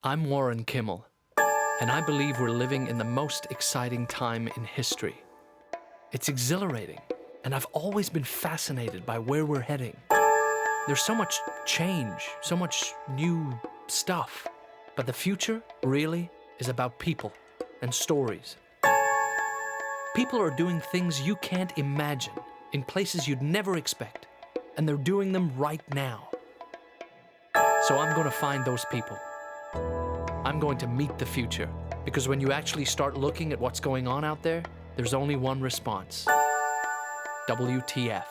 I'm Warren Kimmel, and I believe we're living in the most exciting time in history. It's exhilarating, and I've always been fascinated by where we're heading. There's so much change, so much new stuff, but the future really is about people and stories. People are doing things you can't imagine in places you'd never expect, and they're doing them right now. So I'm going to find those people. I'm going to meet the future, because when you actually start looking at what's going on out there, there's only one response. WTF.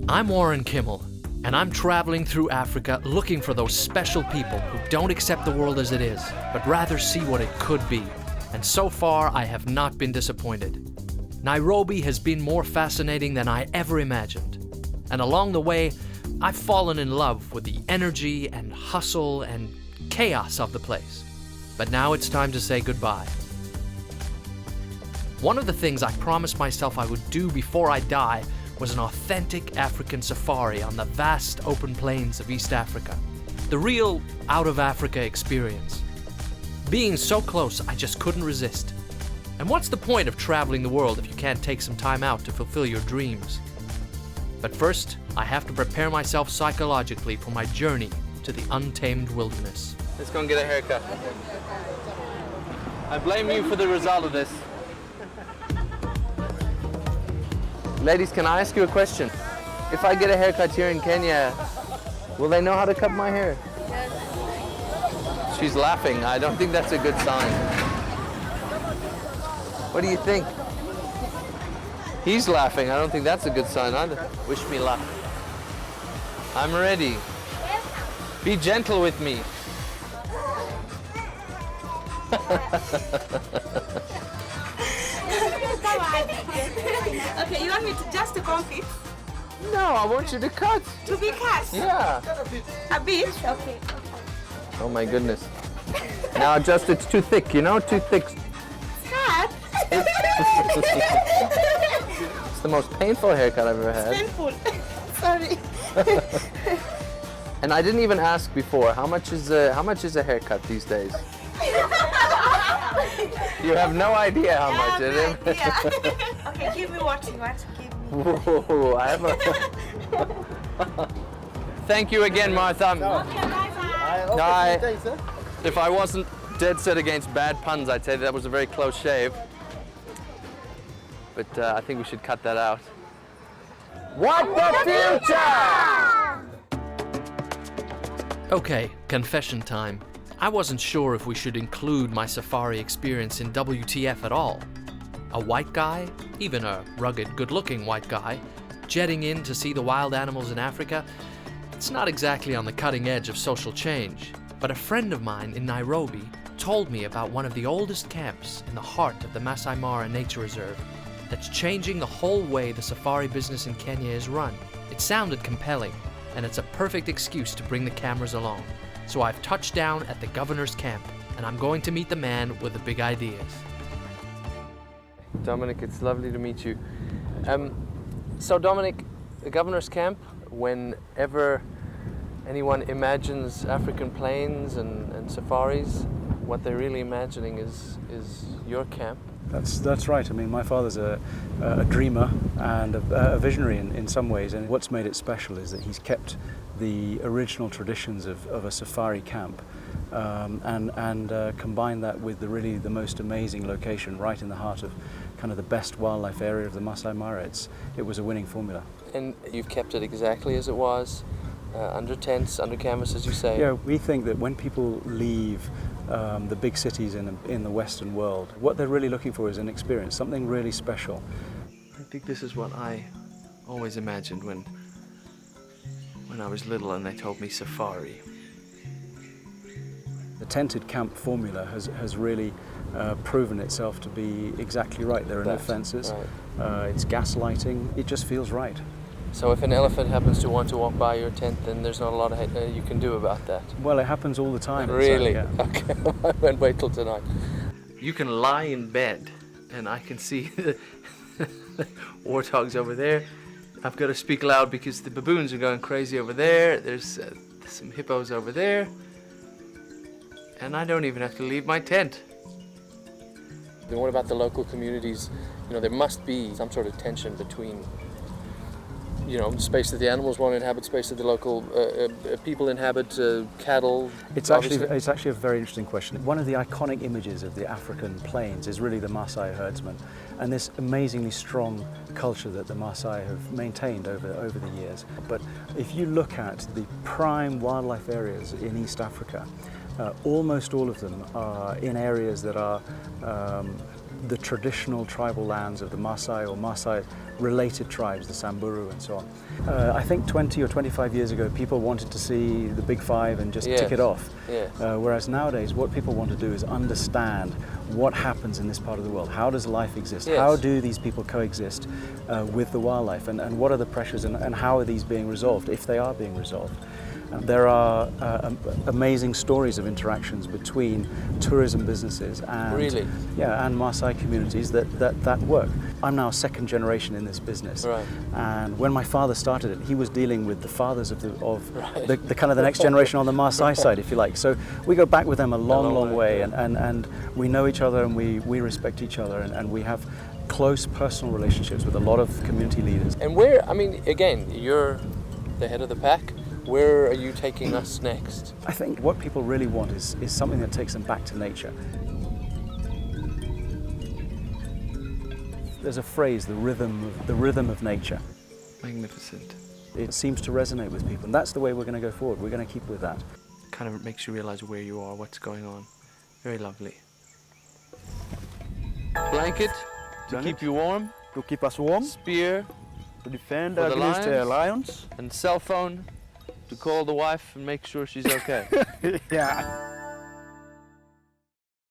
I'm Warren Kimmel, and I'm traveling through Africa looking for those special people who don't accept the world as it is, but rather see what it could be. And so far, I have not been disappointed. Nairobi has been more fascinating than I ever imagined. And along the way, I've fallen in love with the energy and hustle and chaos of the place. But now it's time to say goodbye. One of the things I promised myself I would do before I die was an authentic African safari on the vast open plains of East Africa. The real out-of-Africa experience. Being so close, I just couldn't resist. And what's the point of traveling the world if you can't take some time out to fulfill your dreams? But first, I have to prepare myself psychologically for my journey to the untamed wilderness. Let's go and get a haircut. I blame you for the result of this. Ladies, can I ask you a question? If I get a haircut here in Kenya, will they know how to cut my hair? Yes. She's laughing. I don't think that's a good sign. What do you think? He's laughing. I don't think that's a good sign either. Wish me luck. I'm ready. Be gentle with me. Okay, you want me to just to comfy? No, I want you to cut. To be cut? Yeah. A bit? Okay. Oh my goodness. Now just it's too thick, you know? Too thick. Cut? It's the most painful haircut I've ever had. Painful. Sorry. And I didn't even ask before, how much is a haircut these days? You have no idea how much, is it? Yeah. Okay, give me what you want to give me. Whoa, I have a... Thank you again, Martha. If I wasn't dead set against bad puns, I'd say that was a very close shave. But I think we should cut that out. What the future? Okay, confession time. I wasn't sure if we should include my safari experience in WTF at all. A white guy, even a rugged, good-looking white guy, jetting in to see the wild animals in Africa, it's not exactly on the cutting edge of social change. But a friend of mine in Nairobi told me about one of the oldest camps in the heart of the Masai Mara Nature Reserve that's changing the whole way the safari business in Kenya is run. It sounded compelling, and it's a perfect excuse to bring the cameras along. So I've touched down at the governor's camp, and I'm going to meet the man with the big ideas. Dominic, it's lovely to meet you. So Dominic, the governor's camp, whenever anyone imagines African plains and safaris, what they're really imagining is your camp. That's right. I mean, my father's a dreamer and a visionary in some ways, and what's made it special is that he's kept the original traditions of a safari camp and combined that with the most amazing location right in the heart of kind of the best wildlife area of the Masai Mara. It was a winning formula. And you've kept it exactly as it was, under tents, under canvas, as you say. Yeah, we think that when people leave the big cities in the Western world, what they're really looking for is an experience, something really special. I think this is what I always imagined when I was little and they told me safari. The tented camp formula has really proven itself to be exactly right. There are no fences, right. It's gas lighting, it just feels right. So if an elephant happens to want to walk by your tent, then there's not a lot you can do about that? Well, it happens all the time. Really? Yeah. Okay, I won't wait till tonight. You can lie in bed and I can see Warthogs over there. I've got to speak loud because the baboons are going crazy over there. There's some hippos over there. And I don't even have to leave my tent. Then what about the local communities? You know, there must be some sort of tension between, you know, space that the animals want to inhabit, space that the local people inhabit, cattle. It's actually a very interesting question. One of the iconic images of the African plains is really the Masai herdsman, and this amazingly strong culture that the Masai have maintained over the years. But if you look at the prime wildlife areas in East Africa, almost all of them are in areas that are the traditional tribal lands of the Masai or Masai-related tribes, the Samburu and so on. I think 20 or 25 years ago, people wanted to see the Big Five and just tick it off. Whereas nowadays, what people want to do is understand what happens in this part of the world. How does life exist? How do these people coexist with the wildlife? And what are the pressures and how are these being resolved, if they are being resolved? There are amazing stories of interactions between tourism businesses and and Maasai communities that work. I'm now second generation in this business, and when my father started it, he was dealing with the fathers of the kind of the next generation on the Maasai side, if you like. So we go back with them a long way, and we know each other and we respect each other, and we have close personal relationships with a lot of community leaders. And where, I mean, again, you're the head of the pack. Where are you taking us next? I think what people really want is something that takes them back to nature. There's a phrase, the rhythm of nature. Magnificent. It seems to resonate with people, and that's the way we're going to go forward. We're going to keep with that. Kind of makes you realize where you are, what's going on. Very lovely. Blanket to keep you warm. To keep us warm. Spear To defend for the against lions. lions. And cell phone to call the wife and make sure she's okay. Yeah.